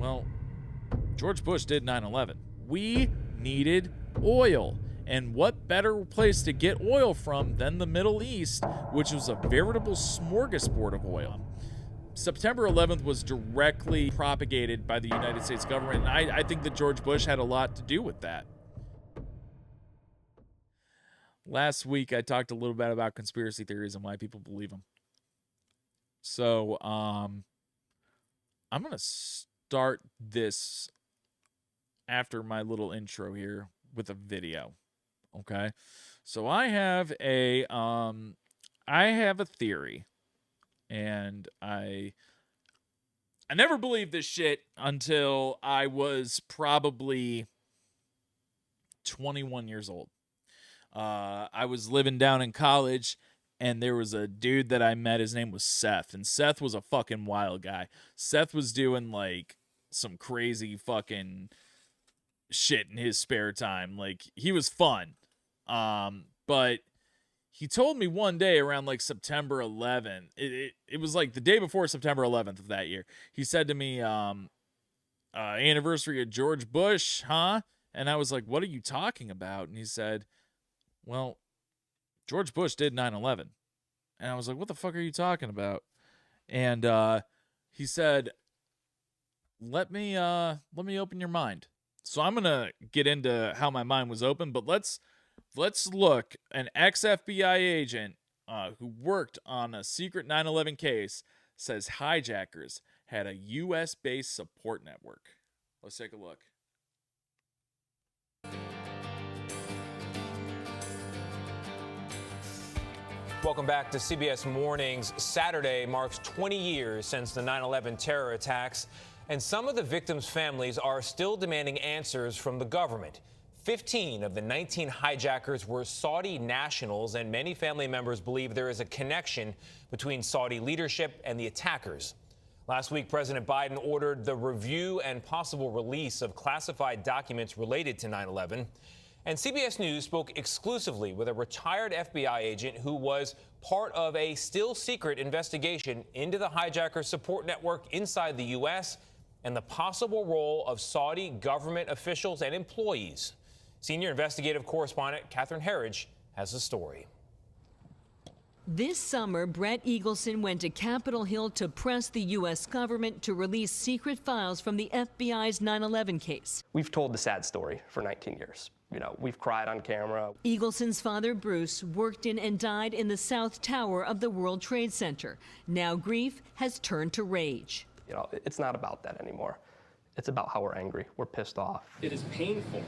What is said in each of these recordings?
Well, George Bush did 9/11. We needed oil. And what better place to get oil from than the Middle East, which was a veritable smorgasbord of oil. September 11th was directly propagated by the United States government, and I think that George Bush had a lot to do with that. Last week, I talked a little bit about conspiracy theories and why people believe them. So, I'm going to start this after my little intro here with a video. Okay? So I have a theory, and I never believed this shit until I was probably 21 years old. I was living down in college, and there was a dude that I met. His name was Seth, and Seth was a fucking wild guy. Seth was doing like some crazy fucking shit in his spare time. Like, he was fun. But he told me one day around like September 11th, it was like the day before September 11th of that year. He said to me, anniversary of George Bush, huh? And I was like, what are you talking about? And he said, well, George Bush did 9/11. And I was like, what the fuck are you talking about? And he said, let me open your mind. So I'm gonna get into how my mind was open, but let's look. An ex-FBI agent who worked on a secret 9/11 case says hijackers had a U.S.-based support network. Let's take a look. Welcome back to CBS Mornings. Saturday marks 20 years since the 9/11 terror attacks, and some of the victims' families are still demanding answers from the government. 15 of the 19 hijackers were Saudi nationals, and many family members believe there is a connection between Saudi leadership and the attackers. Last week, President Biden ordered the review and possible release of classified documents related to 9/11. And CBS News spoke exclusively with a retired FBI agent who was part of a still secret investigation into the hijacker support network inside the U.S. and the possible role of Saudi government officials and employees. Senior investigative correspondent Catherine Herridge has the story. This summer, Brett Eagleson went to Capitol Hill to press the U.S. government to release secret files from the FBI's 9/11 case. We've told the sad story for 19 years. You know, we've cried on camera. Eagleson's father, Bruce, worked in and died in the South Tower of the World Trade Center. Now grief has turned to rage. You know, it's not about that anymore. It's about how we're angry. We're pissed off. It is painful.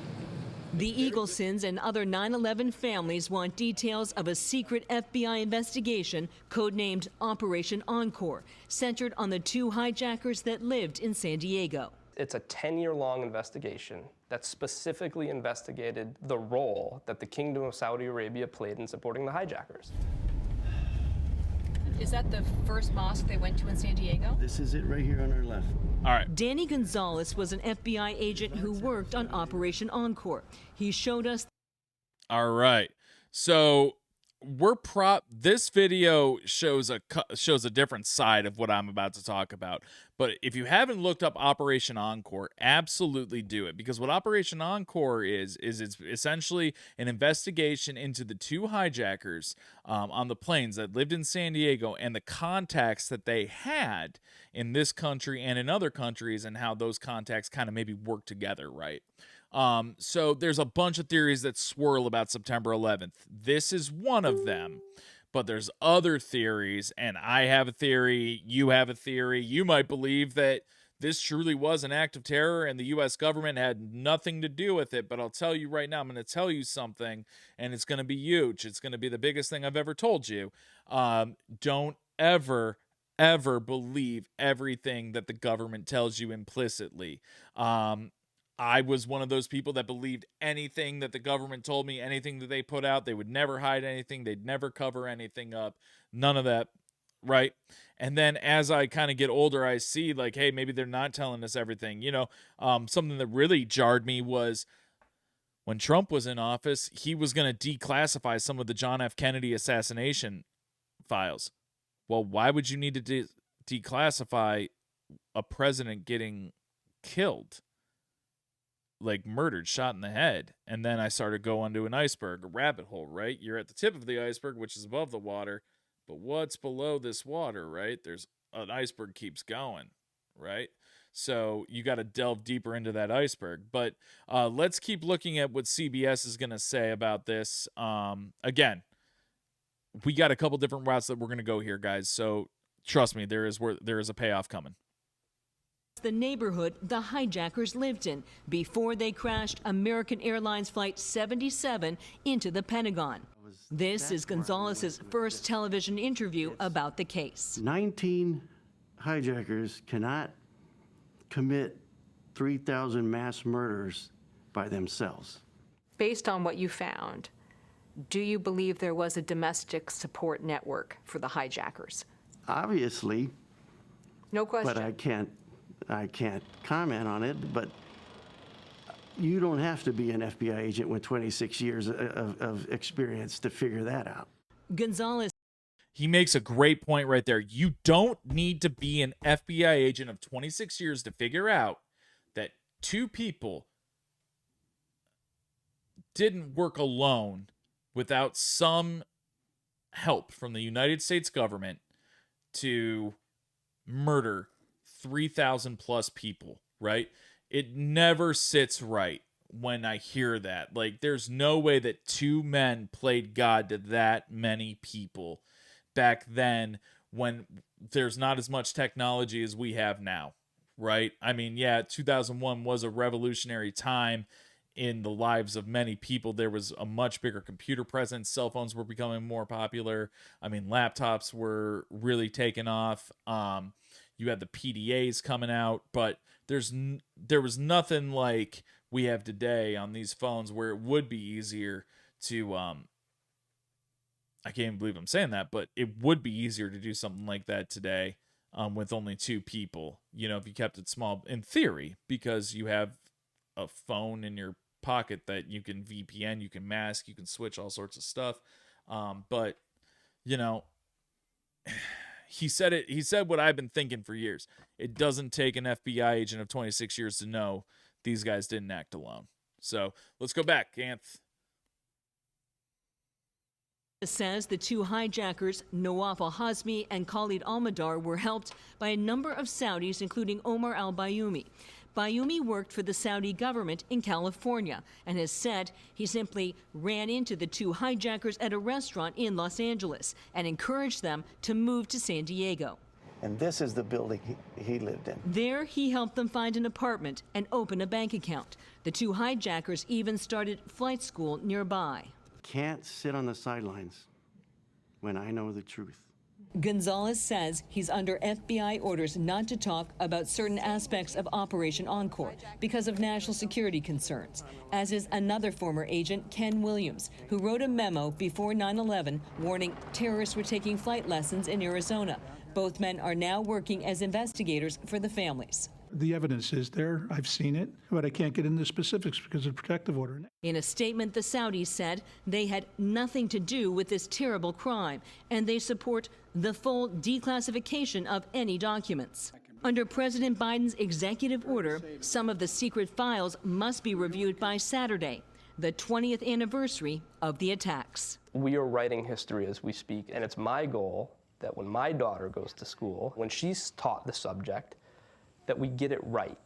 The Eaglesons and other 9/11 families want details of a secret FBI investigation codenamed Operation Encore, centered on the two hijackers that lived in San Diego. It's a 10-year-long investigation that specifically investigated the role that the Kingdom of Saudi Arabia played in supporting the hijackers. Is that the first mosque they went to in San Diego? This is it right here on our left. All right. Danny Gonzalez was an FBI agent who worked on Operation Encore. He showed us. All right. So this video shows a different side of what I'm about to talk about. But if you haven't looked up Operation Encore, absolutely do it, because what Operation Encore is it's essentially an investigation into the two hijackers on the planes that lived in San Diego and the contacts that they had in this country and in other countries, and how those contacts kind of maybe work together, right? So there's a bunch of theories that swirl about September 11th. This is one of them, but there's other theories, and I have a theory, you have a theory. You might believe that this truly was an act of terror and the U.S. government had nothing to do with it, but I'll tell you right now, I'm going to tell you something, and it's going to be huge. It's going to be the biggest thing I've ever told you. Don't ever believe everything that the government tells you implicitly. I was one of those people that believed anything that the government told me, anything that they put out. They would never hide anything. They'd never cover anything up. None of that, right? And then as I kind of get older, I see like, hey, maybe they're not telling us everything. You know, something that really jarred me was when Trump was in office, he was going to declassify some of the John F. Kennedy assassination files. Well, why would you need to declassify a president getting killed, like murdered, shot in the head. And then I started going to an iceberg, a rabbit hole, right? You're at the tip of the iceberg, which is above the water, but what's below this water, right? There's an iceberg keeps going, right? So you got to delve deeper into that iceberg. But let's keep looking at what CBS is going to say about this. Again, we got a couple different routes that we're going to go here, guys. So trust me, there is a payoff coming. The neighborhood the hijackers lived in before they crashed American Airlines Flight 77 into the Pentagon. This is Gonzalez's first television interview about the case. 19 hijackers cannot commit 3,000 mass murders by themselves. Based on what you found, do you believe there was a domestic support network for the hijackers? Obviously, No question. but I can't comment on it, but you don't have to be an FBI agent with 26 years of experience to figure that out. Gonzalez He makes a great point right there. You don't need to be an FBI agent of 26 years to figure out that two people didn't work alone without some help from the United States government to murder 3,000 plus people, right? It never sits right when I hear that. Like, there's no way that two men played God to that many people back then, when there's not as much technology as we have now, right? I mean, yeah, 2001 was a revolutionary time in the lives of many people. There was a much bigger computer presence. Cell phones were becoming more popular. I mean, laptops were really taking off. You had the PDAs coming out, but there was nothing like we have today on these phones where it would be easier to I can't even believe I'm saying that, but it would be easier to do something like that today with only two people, you know, if you kept it small in theory, because you have a phone in your pocket that you can VPN, you can mask, you can switch all sorts of stuff. But, you know, he said what I've been thinking for years. It doesn't take an FBI agent of 26 years to know these guys didn't act alone. So let's go back, Anth. says the two hijackers, Nawaf al-Hazmi and Khalid al-Madar, were helped by a number of Saudis, including Omar al-Bayoumi. Bayoumi worked for the Saudi government in California and has said he simply ran into the two hijackers at a restaurant in Los Angeles and encouraged them to move to San Diego. And this is the building he lived in. There, he helped them find an apartment and open a bank account. The two hijackers even started flight school nearby. Can't sit on the sidelines when I know the truth. Gonzalez says he's under FBI orders not to talk about certain aspects of Operation Encore because of national security concerns, as is another former agent, Ken Williams, who wrote a memo before 9/11 warning terrorists were taking flight lessons in Arizona. Both men are now working as investigators for the families. The evidence is there. I've seen it, but I can't get into specifics because of the protective order. In a statement, the Saudis said they had nothing to do with this terrible crime, and they support the full declassification of any documents. Under President Biden's executive order, some of the secret files must be reviewed by Saturday, the 20th anniversary of the attacks. We are writing history as we speak, and it's my goal that when my daughter goes to school, when she's taught the subject, that we get it right.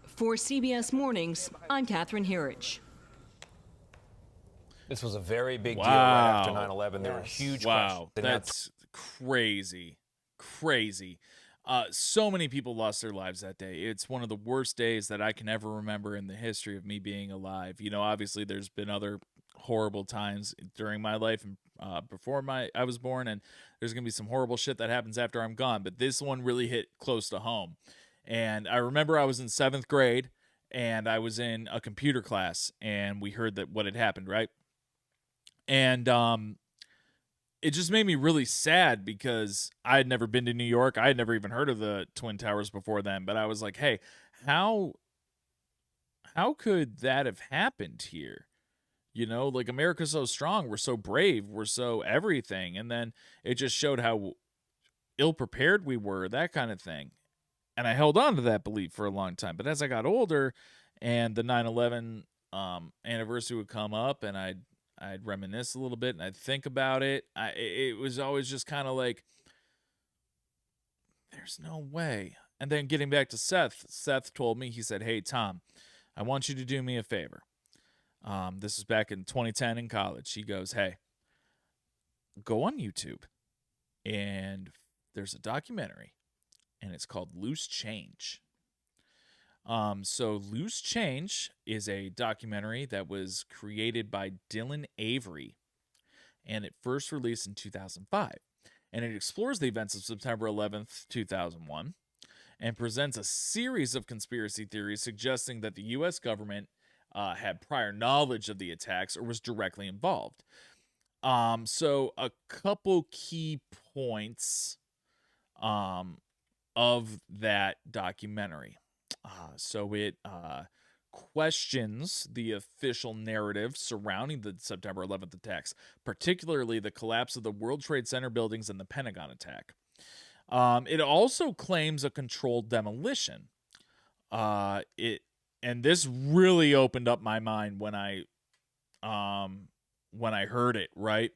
For CBS Mornings, I'm Catherine Herridge. This was a very big deal right after 9/11. There were Yes. huge Wow, questions. that's crazy. So many people lost their lives that day. It's one of the worst days that I can ever remember in the history of me being alive. You know, obviously there's been other horrible times during my life and before I was born, and there's gonna be some horrible shit that happens after I'm gone, but this one really hit close to home. And I remember I was in 7th grade and I was in a computer class and we heard that what had happened, right? And it just made me really sad because I had never been to New York. I had never even heard of the Twin Towers before then, but I was like, hey, how could that have happened here? You know, like, America's so strong, we're so brave, we're so everything. And then it just showed how ill prepared we were, that kind of thing. I held on to that belief for a long time. But as I got older and the 9/11 anniversary would come up, and I'd reminisce a little bit and I'd think about it, it was always just kind of like, there's no way. And then getting back to Seth told me, he said, "Hey, Tom, I want you to do me a favor." This is back in 2010 in college. He goes, "Hey, go on YouTube, and there's a documentary, and it's called Loose Change." So Loose Change is a documentary that was created by Dylan Avery, and it first released in 2005. And it explores the events of September 11th, 2001, and presents a series of conspiracy theories suggesting that the U.S. government had prior knowledge of the attacks or was directly involved. So a couple key points of that documentary. So it questions the official narrative surrounding the September 11th attacks, particularly the collapse of the World Trade Center buildings and the Pentagon attack. It also claims a controlled demolition. And this really opened up my mind when I heard it, right?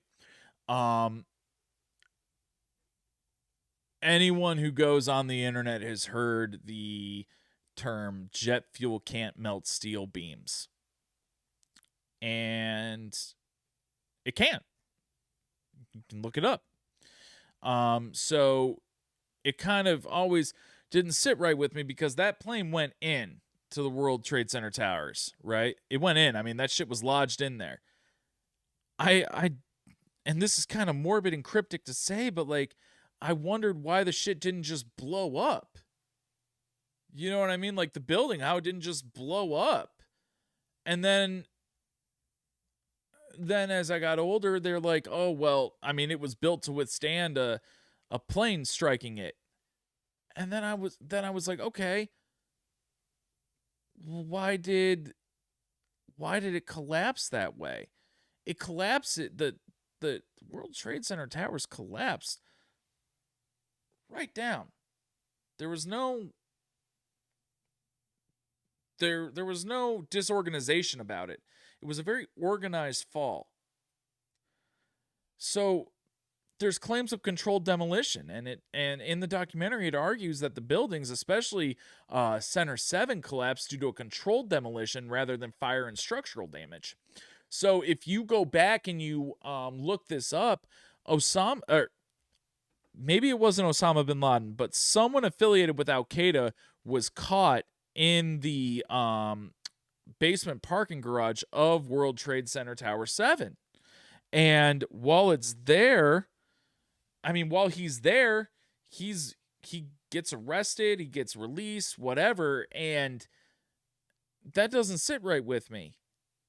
Anyone who goes on the internet has heard the term jet fuel can't melt steel beams. And it can't. You can look it up. So it kind of always didn't sit right with me because that plane went in to the World Trade Center towers, right? It went in. I mean, that shit was lodged in there. And this is kind of morbid and cryptic to say, but like, I wondered why the shit didn't just blow up. You know what I mean? Like the building, how it didn't just blow up. And then as I got older, they're like, oh, well, I mean, it was built to withstand a plane striking it. And then I was like, okay, why did it collapse that way? It collapsed. The World Trade Center towers collapsed right down. There was no disorganization about it. It was a very organized fall. So there's claims of controlled demolition, and in the documentary it argues that the buildings, especially Center 7, collapsed due to a controlled demolition rather than fire and structural damage. So if you go back and you look this up, maybe it wasn't Osama bin Laden, but someone affiliated with Al Qaeda was caught in the basement parking garage of World Trade Center Tower 7. And while he's there, he gets arrested, he gets released, whatever, and that doesn't sit right with me.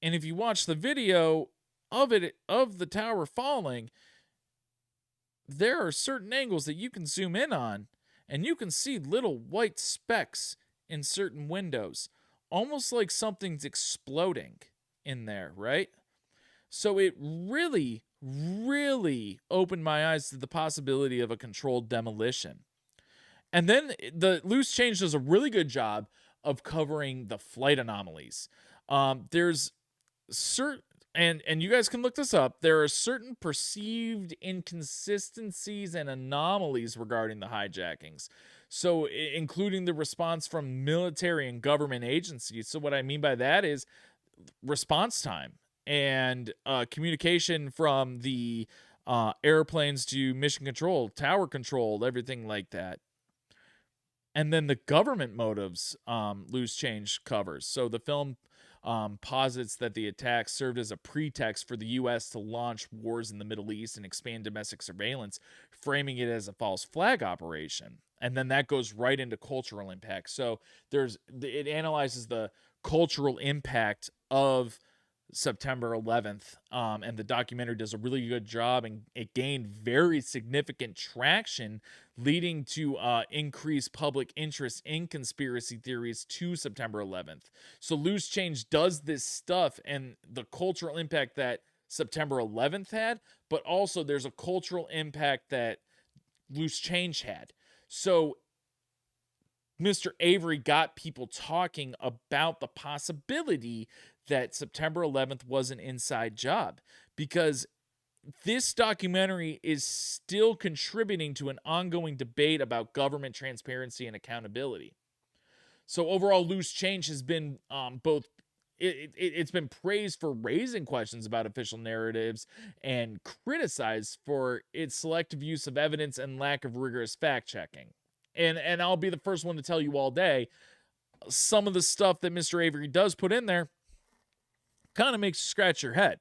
And if you watch the video of the tower falling, there are certain angles that you can zoom in on, and you can see little white specks in certain windows, almost like something's exploding in there, right? So it really, really opened my eyes to the possibility of a controlled demolition. And then the Loose Change does a really good job of covering the flight anomalies. There's certain, and you guys can look this up, there are certain perceived inconsistencies and anomalies regarding the hijackings. So including the response from military and government agencies. So what I mean by that is response time and communication from the airplanes to mission control, tower control, everything like that. And then the government motives Loose Change covers. So the film posits that the attack served as a pretext for the U.S. to launch wars in the Middle East and expand domestic surveillance, framing it as a false flag operation. And then that goes right into cultural impact. So it analyzes the cultural impact of September 11th, and the documentary does a really good job, and it gained very significant traction, leading to increased public interest in conspiracy theories to September 11th. So Loose Change does this stuff and the cultural impact that September 11th had, but also there's a cultural impact that Loose Change had. So Mr. Avery got people talking about the possibility that September 11th was an inside job, because this documentary is still contributing to an ongoing debate about government transparency and accountability. So overall, Loose Change has been both. It's been praised for raising questions about official narratives and criticized for its selective use of evidence and lack of rigorous fact checking. And I'll be the first one to tell you all day, some of the stuff that Mr. Avery does put in there kind of makes you scratch your head.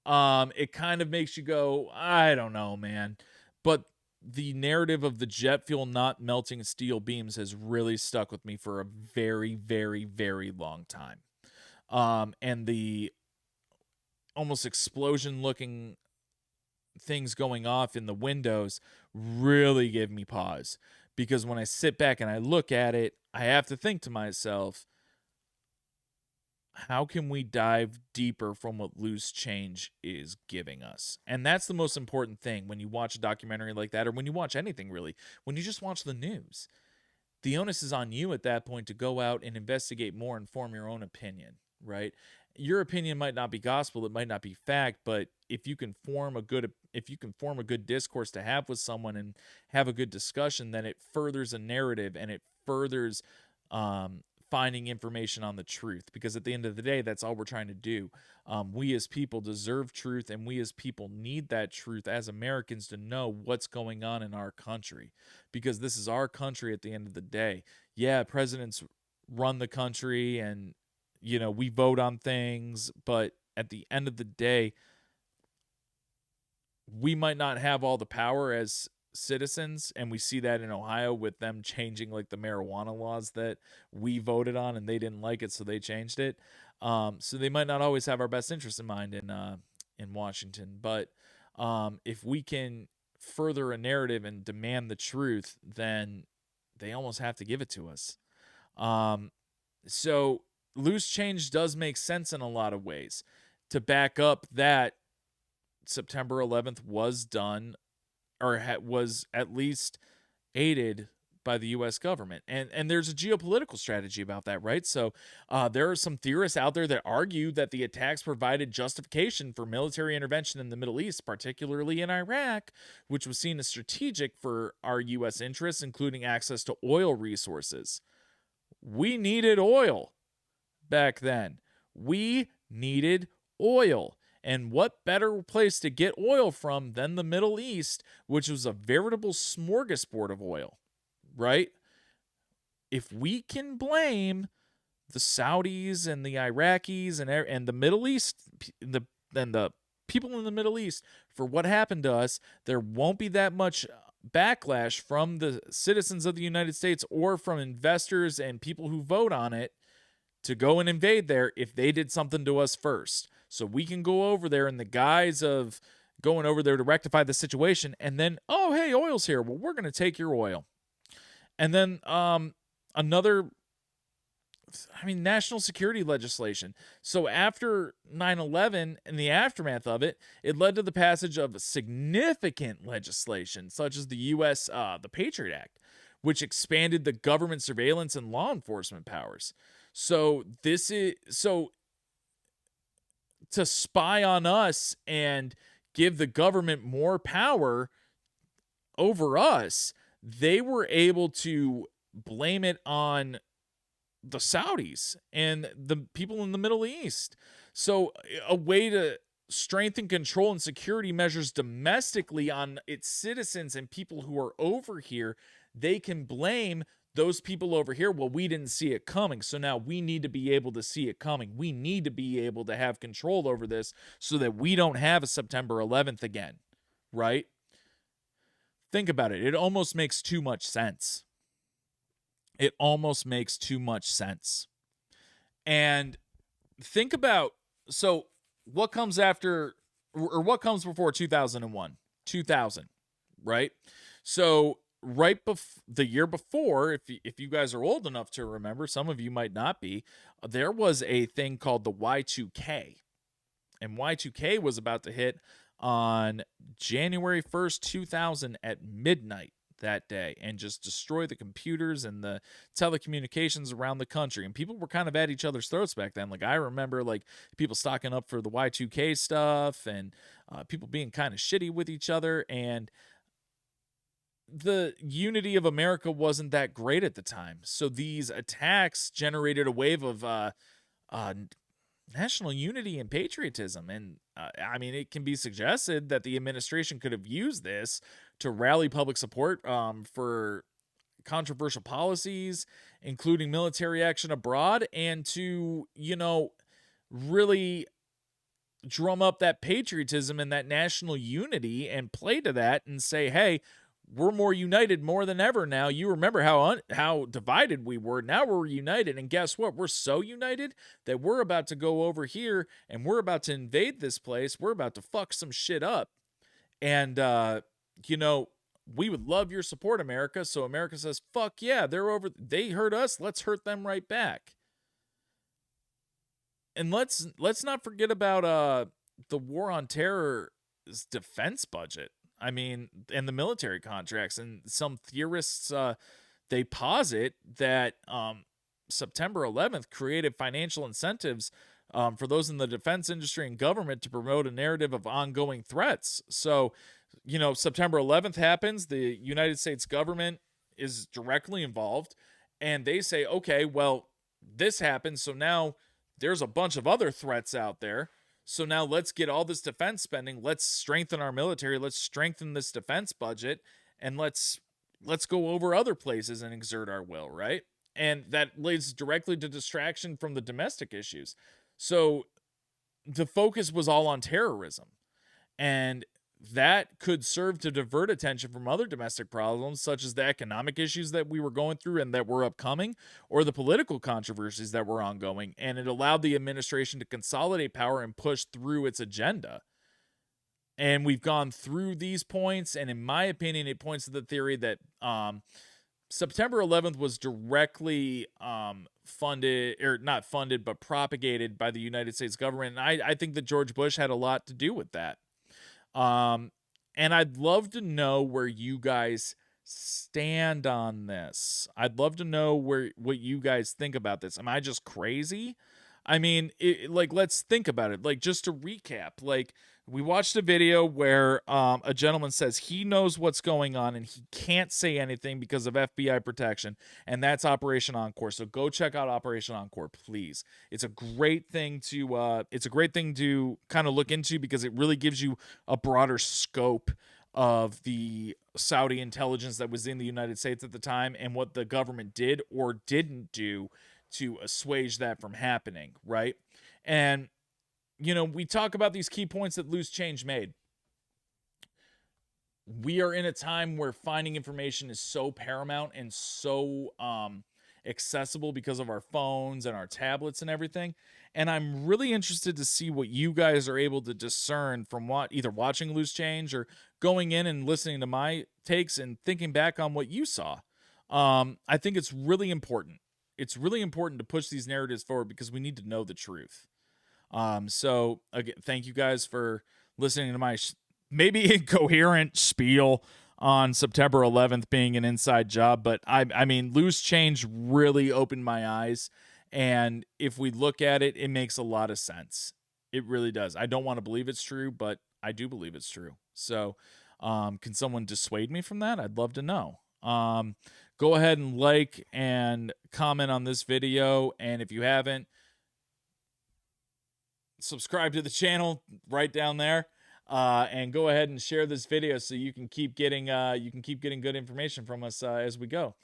It kind of makes you go, I don't know, man. But the narrative of the jet fuel not melting steel beams has really stuck with me for a very, very, very long time. And the almost explosion-looking things going off in the windows really give me pause. Because when I sit back and I look at it, I have to think to myself, how can we dive deeper from what Loose Change is giving us? And that's the most important thing when you watch a documentary like that, or when you watch anything really, when you just watch the news. The onus is on you at that point to go out and investigate more and form your own opinion, right? Your opinion might not be gospel, it might not be fact, but if you can form a good discourse to have with someone and have a good discussion, then it furthers a narrative and it furthers finding information on the truth, because at the end of the day, that's all we're trying to do. We as people deserve truth, and we as people need that truth as Americans to know what's going on in our country, because this is our country at the end of the day. Yeah, presidents run the country and, you know, we vote on things, but at the end of the day, we might not have all the power as citizens, and we see that in Ohio with them changing like the marijuana laws that we voted on, and they didn't like it, so they changed it. So they might not always have our best interest in mind in Washington, but if we can further a narrative and demand the truth, then they almost have to give it to us. So Loose Change does make sense in a lot of ways to back up that September 11th was done, or was at least aided by the U.S. government. And there's a geopolitical strategy about that, right? So there are some theorists out there that argue that the attacks provided justification for military intervention in the Middle East, particularly in Iraq, which was seen as strategic for our U.S. interests, including access to oil resources. We needed oil back then. We needed oil. And what better place to get oil from than the Middle East, which was a veritable smorgasbord of oil, right? If we can blame the Saudis and the Iraqis and the Middle East, the people in the Middle East for what happened to us, there won't be that much backlash from the citizens of the United States or from investors and people who vote on it to go and invade there if they did something to us first. So we can go over there in the guise of going over there to rectify the situation, and then, oh, hey, oil's here. Well, we're going to take your oil. And then national security legislation. So after 9/11 and the aftermath of it, it led to the passage of significant legislation, such as the U.S. The Patriot Act, which expanded the government surveillance and law enforcement powers. So to spy on us and give the government more power over us, they were able to blame it on the Saudis and the people in the Middle East. So a way to strengthen control and security measures domestically on its citizens and people who are over here, they can blame those people over here. Well, we didn't see it coming, so now we need to be able to see it coming. We need to be able to have control over this so that we don't have a September 11th again, right? Think about it. It almost makes too much sense. It almost makes too much sense. And think about, so what comes after, or what comes before 2001? 2000, right? So right the year before, if you guys are old enough to remember, some of you might not be, there was a thing called the Y2K. And Y2K was about to hit on January 1st, 2000 at midnight. that day and just destroy the computers and the telecommunications around the country. And people were kind of at each other's throats back then. Like, I remember like people stocking up for the Y2K stuff and people being kind of shitty with each other. And the unity of America wasn't that great at the time. So these attacks generated a wave of national unity and patriotism. And I mean, it can be suggested that the administration could have used this to rally public support for controversial policies, including military action abroad, and to, you know, really drum up that patriotism and that national unity and play to that and say, hey, we're more united more than ever now. You remember how divided we were. Now we're united. And guess what? We're so united that we're about to go over here and we're about to invade this place. We're about to fuck some shit up. And, you know, we would love your support, America. So America says, fuck yeah, they hurt us. Let's hurt them right back. And let's not forget about the war on terror's defense budget. I mean, and the military contracts. And some theorists, they posit that September 11th created financial incentives for those in the defense industry and government to promote a narrative of ongoing threats. So, you know, September 11th happens. The United States government is directly involved. And they say, okay, well, this happens. So now there's a bunch of other threats out there. So now let's get all this defense spending. Let's strengthen our military. Let's strengthen this defense budget, and let's go over other places and exert our will, right? And that leads directly to distraction from the domestic issues. So the focus was all on terrorism, and that could serve to divert attention from other domestic problems, such as the economic issues that we were going through and that were upcoming, or the political controversies that were ongoing. And it allowed the administration to consolidate power and push through its agenda. And we've gone through these points, and in my opinion, it points to the theory that September 11th was directly funded, or not funded, but propagated by the United States government. And I think that George Bush had a lot to do with that. And I'd love to know where you guys stand on this. I'd love to know what you guys think about this. Am I just crazy? I mean, let's think about it. Like, just to recap, like, we watched a video where a gentleman says he knows what's going on and he can't say anything because of FBI protection, and that's Operation Encore. So go check out Operation Encore, please. It's a great thing to kind of look into because it really gives you a broader scope of the Saudi intelligence that was in the United States at the time and what the government did or didn't do to assuage that from happening, right? And you know, we talk about these key points that Loose Change made. We are in a time where finding information is so paramount and so accessible because of our phones and our tablets and everything. And I'm really interested to see what you guys are able to discern from either watching Loose Change or going in and listening to my takes and thinking back on what you saw. I think it's really important. It's really important to push these narratives forward because we need to know the truth. So again, thank you guys for listening to my maybe incoherent spiel on September 11th being an inside job, but I mean, Loose Change really opened my eyes, and if we look at it, it makes a lot of sense. It really does. I don't want to believe it's true, but I do believe it's true. So, can someone dissuade me from that? I'd love to know. Go ahead and like and comment on this video, and if you haven't, subscribe to the channel right down there, and go ahead and share this video so you can keep getting good information from us as we go.